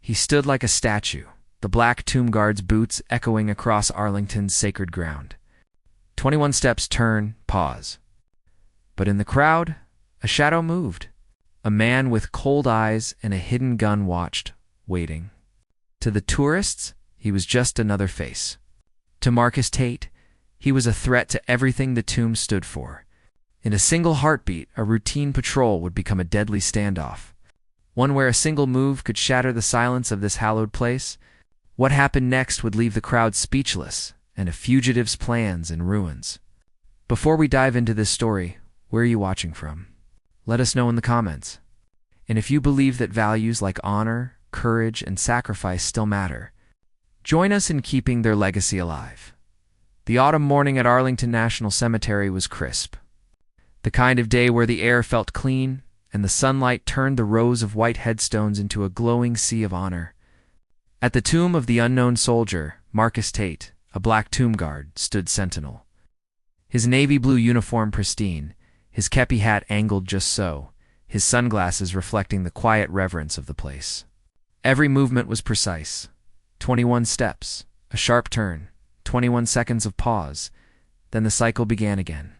He stood like a statue, the black tomb guard's boots echoing across Arlington's sacred ground. 21 steps, turn, pause. But in the crowd, a shadow moved. A man with cold eyes and a hidden gun watched, waiting. To the tourists, he was just another face. To Marcus Tate, he was a threat to everything the tomb stood for. In a single heartbeat, a routine patrol would become a deadly standoff. One where a single move could shatter the silence of this hallowed place. What happened next would leave the crowd speechless, and a fugitive's plans in ruins. Before we dive into this story, where are you watching from? Let us know in the comments. And if you believe that values like honor, courage, and sacrifice still matter, join us in keeping their legacy alive. The autumn morning at Arlington National Cemetery was crisp. The kind of day where the air felt clean, and the sunlight turned the rows of white headstones into a glowing sea of honor. At the tomb of the unknown soldier, Marcus Tate, a black tomb guard, stood sentinel. His navy blue uniform pristine, his kepi hat angled just so, his sunglasses reflecting the quiet reverence of the place. Every movement was precise. 21 steps, a sharp turn, 21 seconds of pause, then the cycle began again.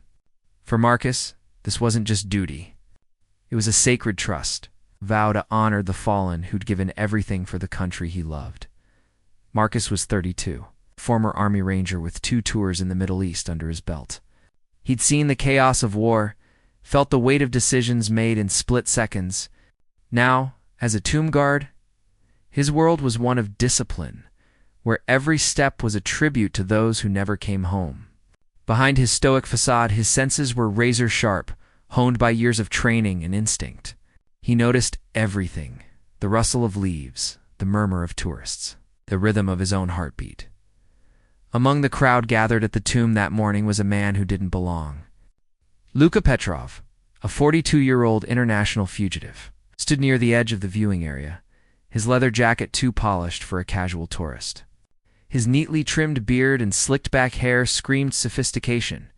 For Marcus, this wasn't just duty. It was a sacred trust, a vow to honor the fallen who'd given everything for the country he loved. Marcus was 32, former Army Ranger with 2 tours in the Middle East under his belt. He'd seen the chaos of war, felt the weight of decisions made in split seconds. Now, as a tomb guard, his world was one of discipline, where every step was a tribute to those who never came home. Behind his stoic facade, his senses were razor-sharp, honed by years of training and instinct. He noticed everything: the rustle of leaves, the murmur of tourists, the rhythm of his own heartbeat. Among the crowd gathered at the tomb that morning was a man who didn't belong. Luka Petrov, a 42-year-old international fugitive, stood near the edge of the viewing area, his leather jacket too polished for a casual tourist. His neatly trimmed beard and slicked-back hair screamed sophistication,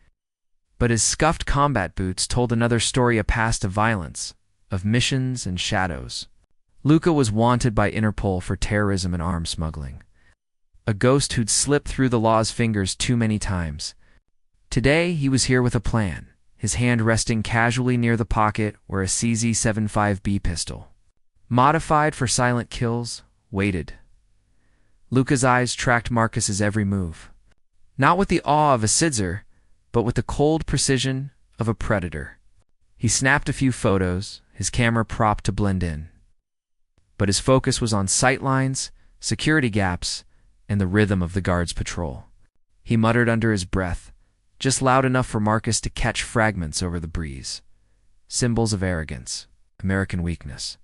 but his scuffed combat boots told another story: a past of violence, of missions and shadows. Luka was wanted by Interpol for terrorism and arms smuggling, a ghost who'd slipped through the law's fingers too many times. Today, he was here with a plan, his hand resting casually near the pocket where a CZ-75B pistol, modified for silent kills, waited. Luka's eyes tracked Marcus's every move, not with the awe of a Sidzer, but with the cold precision of a predator. He snapped a few photos, his camera propped to blend in. But his focus was on sightlines, security gaps, and the rhythm of the guard's patrol. He muttered under his breath, just loud enough for Marcus to catch fragments over the breeze. Symbols of arrogance, American weakness.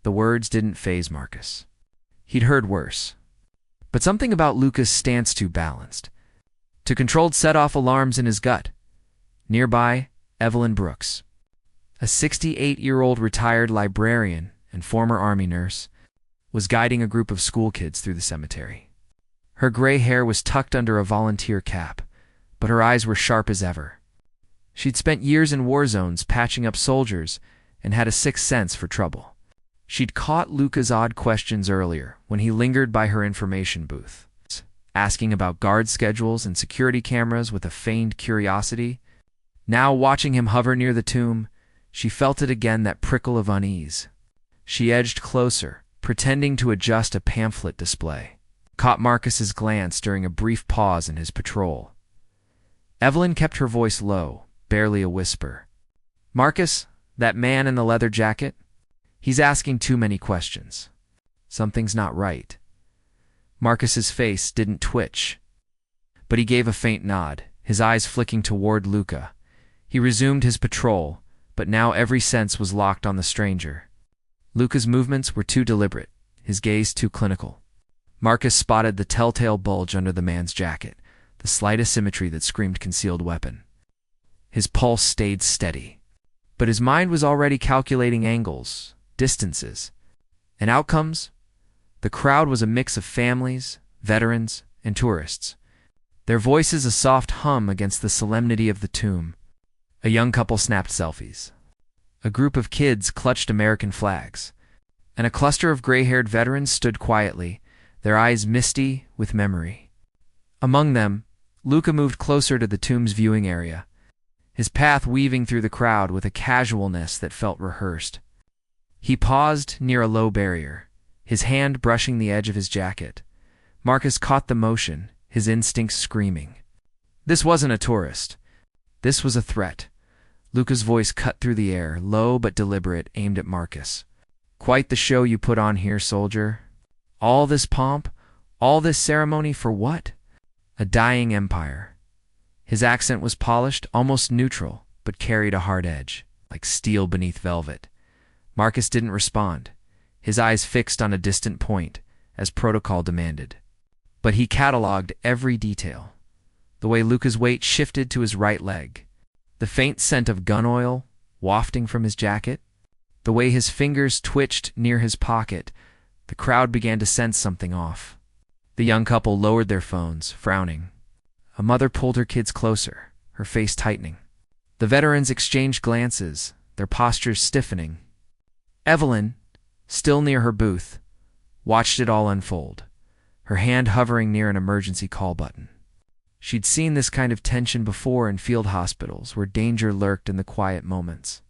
The words didn't faze Marcus. He'd heard worse. But something about Luka's stance too balanced. To controlled set-off alarms in his gut. Nearby, Evelyn Brooks, a 68-year-old retired librarian and former Army nurse, was guiding a group of school kids through the cemetery. Her gray hair was tucked under a volunteer cap, but her eyes were sharp as ever. She'd spent years in war zones patching up soldiers and had a sixth sense for trouble. She'd caught Luka's odd questions earlier when he lingered by her information booth, asking about guard schedules and security cameras with a feigned curiosity. Now, watching him hover near the tomb, she felt it again, that prickle of unease. She edged closer, pretending to adjust a pamphlet display, caught Marcus's glance during a brief pause in his patrol. Evelyn kept her voice low, barely a whisper. "Marcus, that man in the leather jacket? He's asking too many questions. Something's not right." Marcus's face didn't twitch, but he gave a faint nod, his eyes flicking toward Luka. He resumed his patrol, but now every sense was locked on the stranger. Luka's movements were too deliberate, his gaze too clinical. Marcus spotted the telltale bulge under the man's jacket, the slight asymmetry that screamed concealed weapon. His pulse stayed steady, but his mind was already calculating angles, distances, and outcomes. The crowd was a mix of families, veterans, and tourists, their voices a soft hum against the solemnity of the tomb. A young couple snapped selfies. A group of kids clutched American flags. and a cluster of gray-haired veterans stood quietly, their eyes misty with memory. Among them, Luca moved closer to the tomb's viewing area, his path weaving through the crowd with a casualness that felt rehearsed. He paused near a low barrier, his hand brushing the edge of his jacket. Marcus caught the motion, his instincts screaming. This wasn't a tourist. This was a threat. Luca's voice cut through the air, low but deliberate, aimed at Marcus. Quite the show you put on here, soldier. All this pomp, all this ceremony for what? A dying empire. His accent was polished, almost neutral, but carried a hard edge, like steel beneath velvet. Marcus didn't respond, his eyes fixed on a distant point, as protocol demanded. But he catalogued every detail. The way Luca's weight shifted to his right leg, the faint scent of gun oil wafting from his jacket, the way his fingers twitched near his pocket. The crowd began to sense something off. The young couple lowered their phones, frowning. A mother pulled her kids closer, her face tightening. The veterans exchanged glances, their postures stiffening. Evelyn, still near her booth, watched it all unfold, her hand hovering near an emergency call button. She'd seen this kind of tension before in field hospitals where danger lurked in the quiet moments.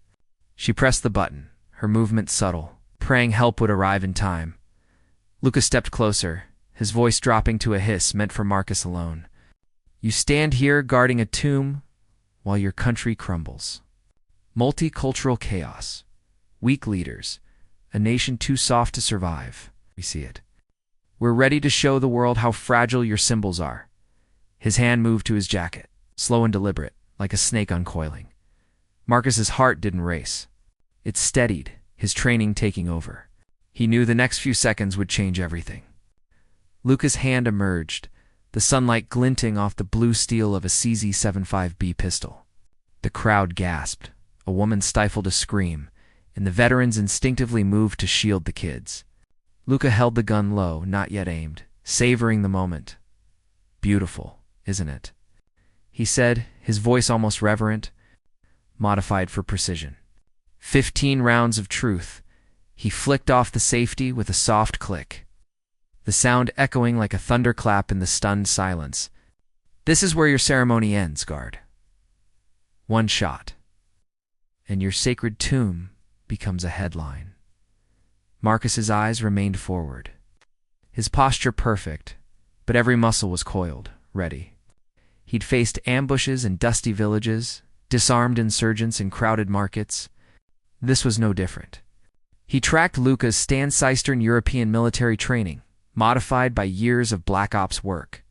She pressed the button, her movement subtle, praying help would arrive in time. Luca stepped closer, his voice dropping to a hiss meant for Marcus alone. You stand here guarding a tomb while your country crumbles. Multicultural chaos. Weak leaders. A nation too soft to survive. We see it. We're ready to show the world how fragile your symbols are. His hand moved to his jacket, slow and deliberate, like a snake uncoiling. Marcus's heart didn't race. It steadied, his training taking over. He knew the next few seconds would change everything. Luca's hand emerged, the sunlight glinting off the blue steel of a CZ-75B pistol. The crowd gasped, a woman stifled a scream, and the veterans instinctively moved to shield the kids. Luca held the gun low, not yet aimed, savoring the moment. Beautiful, isn't it? He said, his voice almost reverent, modified for precision. 15 rounds of truth. He flicked off the safety with a soft click, the sound echoing like a thunderclap in the stunned silence. This is where your ceremony ends, guard. One shot, and your sacred tomb becomes a headline. Marcus's eyes remained forward, his posture perfect, but every muscle was coiled, ready. He'd faced ambushes in dusty villages, disarmed insurgents in crowded markets. This was no different. He tracked Luca's Eastern European military training, modified by years of Black Ops work.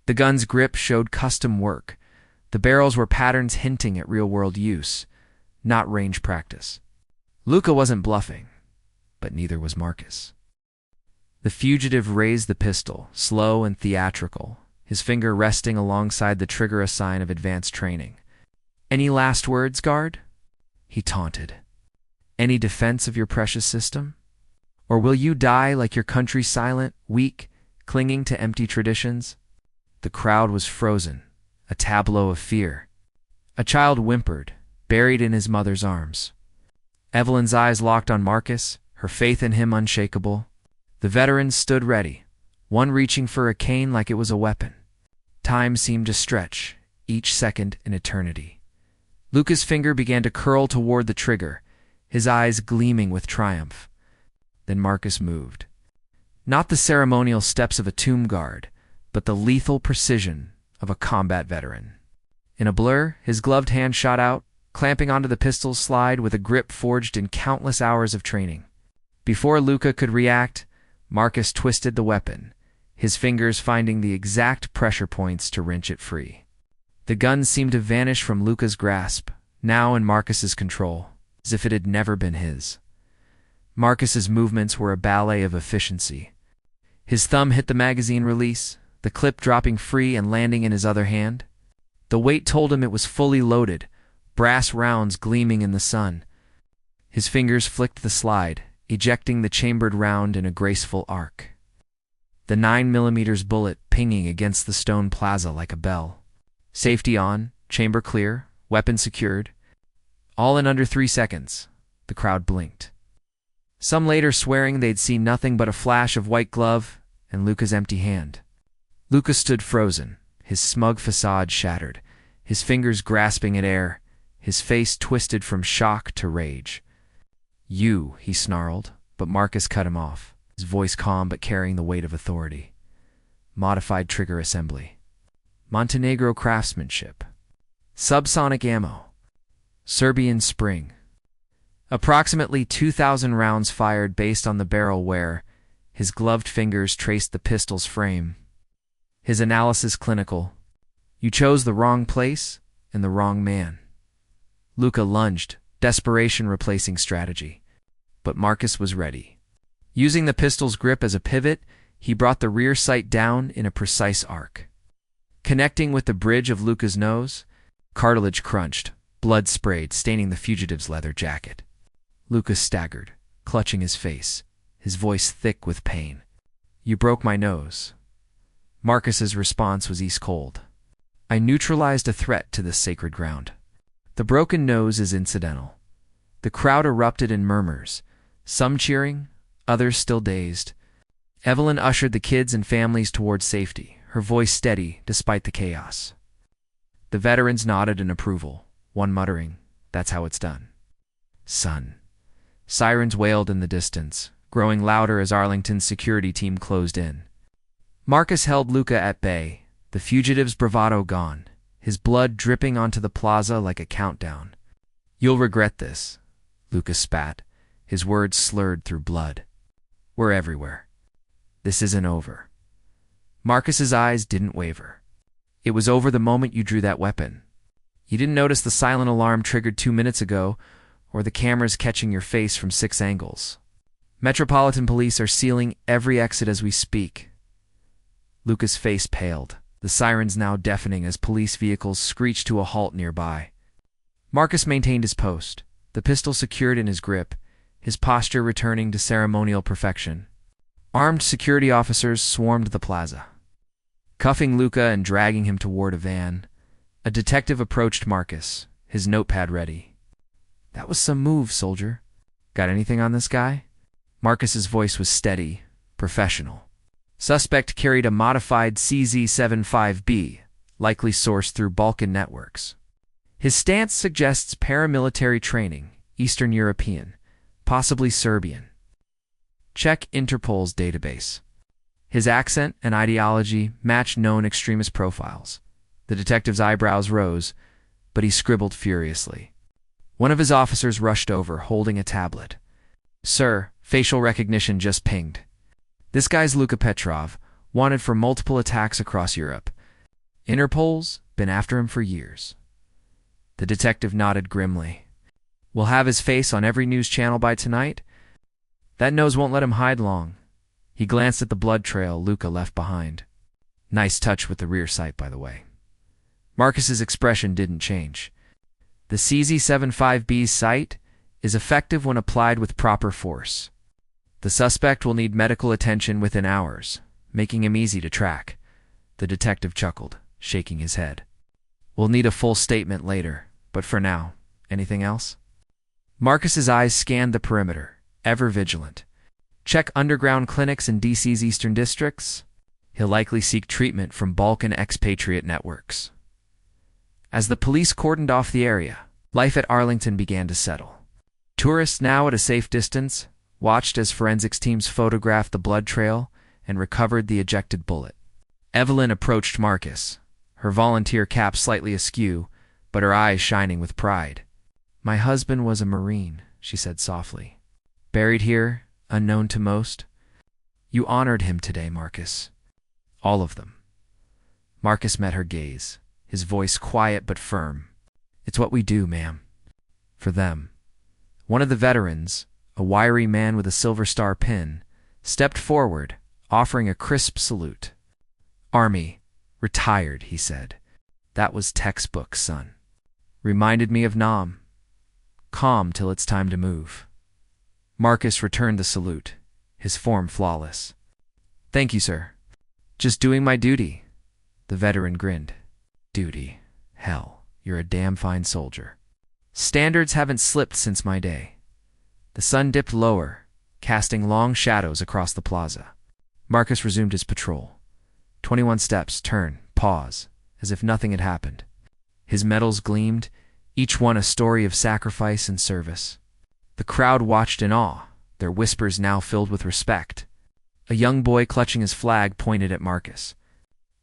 The gun's grip showed custom work. The barrels were patterns hinting at real-world use, not range practice. Luca wasn't bluffing, but neither was Marcus. The fugitive raised the pistol, slow and theatrical, his finger resting alongside the trigger, a sign of advanced training. Any last words, guard? He taunted. Any defense of your precious system? Or will you die like your country, silent, weak, clinging to empty traditions? The crowd was frozen, a tableau of fear. A child whimpered, buried in his mother's arms. Evelyn's eyes locked on Marcus, her faith in him unshakable. The veterans stood ready, one reaching for a cane like it was a weapon. Time seemed to stretch, each second an eternity. Luca's finger began to curl toward the trigger, his eyes gleaming with triumph. Then Marcus moved. Not the ceremonial steps of a tomb guard, but the lethal precision of a combat veteran. In a blur, his gloved hand shot out, clamping onto the pistol's slide with a grip forged in countless hours of training. Before Luca could react, Marcus twisted the weapon, his fingers finding the exact pressure points to wrench it free. The gun seemed to vanish from Luca's grasp, now in Marcus's control, as if it had never been his. Marcus's movements were a ballet of efficiency. His thumb hit the magazine release, the clip dropping free and landing in his other hand. The weight told him it was fully loaded, brass rounds gleaming in the sun. His fingers flicked the slide, ejecting the chambered round in a graceful arc. The 9mm bullet pinging against the stone plaza like a bell. Safety on, chamber clear, weapon secured. All in under 3 seconds. The crowd blinked. some later swearing they'd seen nothing but a flash of white glove and Luca's empty hand. Luca stood frozen, his smug facade shattered, his fingers grasping at air, his face twisted from shock to rage. "You," he snarled, but Marcus cut him off, his voice calm but carrying the weight of authority. "Modified trigger assembly. Montenegro craftsmanship. Subsonic ammo. Serbian spring. Approximately 2,000 rounds fired based on the barrel wear." His gloved fingers traced the pistol's frame. His analysis clinical. "You chose the wrong place and the wrong man." Luca lunged, desperation replacing strategy. But Marcus was ready. Using the pistol's grip as a pivot, he brought the rear sight down in a precise arc. Connecting with the bridge of Luca's nose, cartilage crunched, blood sprayed, staining the fugitive's leather jacket. Luca staggered, clutching his face, his voice thick with pain. "You broke my nose." Marcus's response was ice-cold. "I neutralized a threat to this sacred ground. The broken nose is incidental." The crowd erupted in murmurs, some cheering, others still dazed. Evelyn ushered the kids and families towards safety, her voice steady despite the chaos. The veterans nodded in approval, one muttering, "That's how it's done." "Son." Sirens wailed in the distance, growing louder as Arlington's security team closed in. Marcus held Luca at bay, the fugitive's bravado gone, his blood dripping onto the plaza like a countdown. "You'll regret this," Luca spat, his words slurred through blood. "We're everywhere. This isn't over." Marcus's eyes didn't waver. "It was over the moment you drew that weapon. You didn't notice the silent alarm triggered 2 minutes ago, or the cameras catching your face from 6 angles. Metropolitan Police are sealing every exit as we speak." Luca's face paled, the sirens now deafening as police vehicles screeched to a halt nearby. Marcus maintained his post, the pistol secured in his grip, his posture returning to ceremonial perfection. Armed security officers swarmed the plaza. Cuffing Luca and dragging him toward a van, a detective approached Marcus, his notepad ready. "That was some move, soldier. Got anything on this guy?" Marcus's voice was steady, professional. Suspect carried a modified CZ-75B, likely sourced through Balkan networks. His stance suggests paramilitary training, Eastern European, possibly Serbian. Check Interpol's database. His accent and ideology match known extremist profiles. The detective's eyebrows rose, but he scribbled furiously. One of his officers rushed over, holding a tablet. "Sir, facial recognition just pinged. This guy's Luka Petrov, wanted for multiple attacks across Europe. Interpol's been after him for years." The detective nodded grimly. "We'll have his face on every news channel by tonight. That nose won't let him hide long." He glanced at the blood trail Luca left behind. "Nice touch with the rear sight, by the way." Marcus's expression didn't change. The CZ-75B's sight is effective when applied with proper force. The suspect will need medical attention within hours, making him easy to track. The detective chuckled, shaking his head. "We'll need a full statement later, but for now, anything else?" Marcus's eyes scanned the perimeter, ever vigilant. Check underground clinics in DC's eastern districts. He'll likely seek treatment from Balkan expatriate networks. As the police cordoned off the area, life at Arlington began to settle. Tourists, now at a safe distance, watched as forensics teams photographed the blood trail and recovered the ejected bullet. Evelyn approached Marcus, her volunteer cap slightly askew, but her eyes shining with pride. "My husband was a Marine," she said softly. "Buried here, unknown to most. You honored him today, Marcus." "All of them." Marcus met her gaze, his voice quiet but firm. "It's what we do, ma'am. For them." One of the veterans, a wiry man with a Silver Star pin, stepped forward, offering a crisp salute. "Army, retired," he said. "That was textbook, son. Reminded me of Nam. Calm till it's time to move." Marcus returned the salute, his form flawless. "Thank you, sir. Just doing my duty." The veteran grinned. "Duty? Hell, you're a damn fine soldier. Standards haven't slipped since my day." The sun dipped lower, casting long shadows across the plaza. Marcus resumed his patrol. 21 steps, turn, pause, as if nothing had happened. His medals gleamed, each one a story of sacrifice and service. The crowd watched in awe, their whispers now filled with respect. A young boy clutching his flag pointed at Marcus.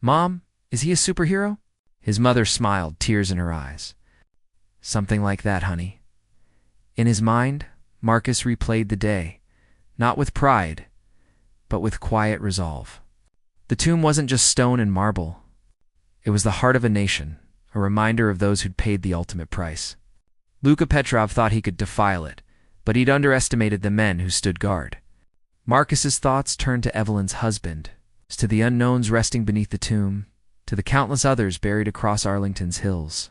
"Mom, is he a superhero?" His mother smiled, tears in her eyes. "Something like that, honey." In his mind, Marcus replayed the day, not with pride, but with quiet resolve. The tomb wasn't just stone and marble. It was the heart of a nation, a reminder of those who'd paid the ultimate price. Luka Petrov thought he could defile it, but he'd underestimated the men who stood guard. Marcus's thoughts turned to Evelyn's husband, to the unknowns resting beneath the tomb, to the countless others buried across Arlington's hills.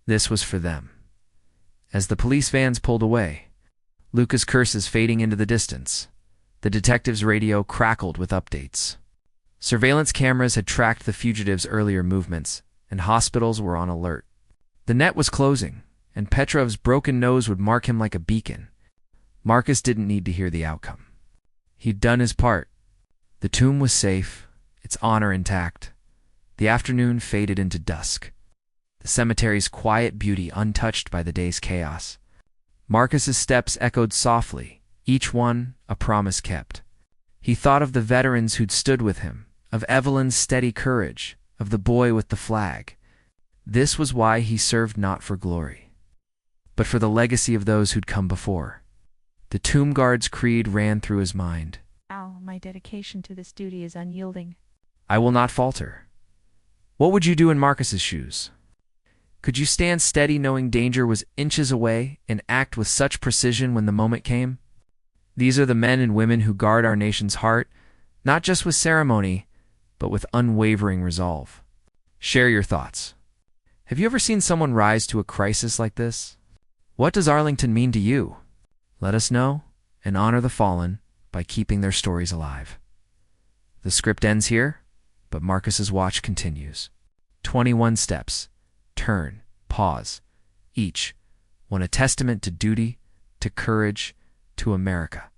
This was for them. As the police vans pulled away, Luka's curses fading into the distance, the detective's radio crackled with updates. Surveillance cameras had tracked the fugitive's earlier movements, and hospitals were on alert. The net was closing, and Petrov's broken nose would mark him like a beacon. Marcus didn't need to hear the outcome. He'd done his part. The tomb was safe, its honor intact. The afternoon faded into dusk, the cemetery's quiet beauty untouched by the day's chaos. Marcus's steps echoed softly, each one a promise kept. He thought of the veterans who'd stood with him, of Evelyn's steady courage, of the boy with the flag. This was why he served not for glory, but for the legacy of those who'd come before. The tomb guard's creed ran through his mind. My dedication to this duty is unyielding. I will not falter. What would you do in Marcus's shoes? Could you stand steady knowing danger was inches away and act with such precision when the moment came? These are the men and women who guard our nation's heart, not just with ceremony, but with unwavering resolve. Share your thoughts. Have you ever seen someone rise to a crisis like this? What does Arlington mean to you? Let us know and honor the fallen by keeping their stories alive. The script ends here, but Marcus's watch continues. 21 steps, turn, pause, each one a testament to duty, to courage, to America.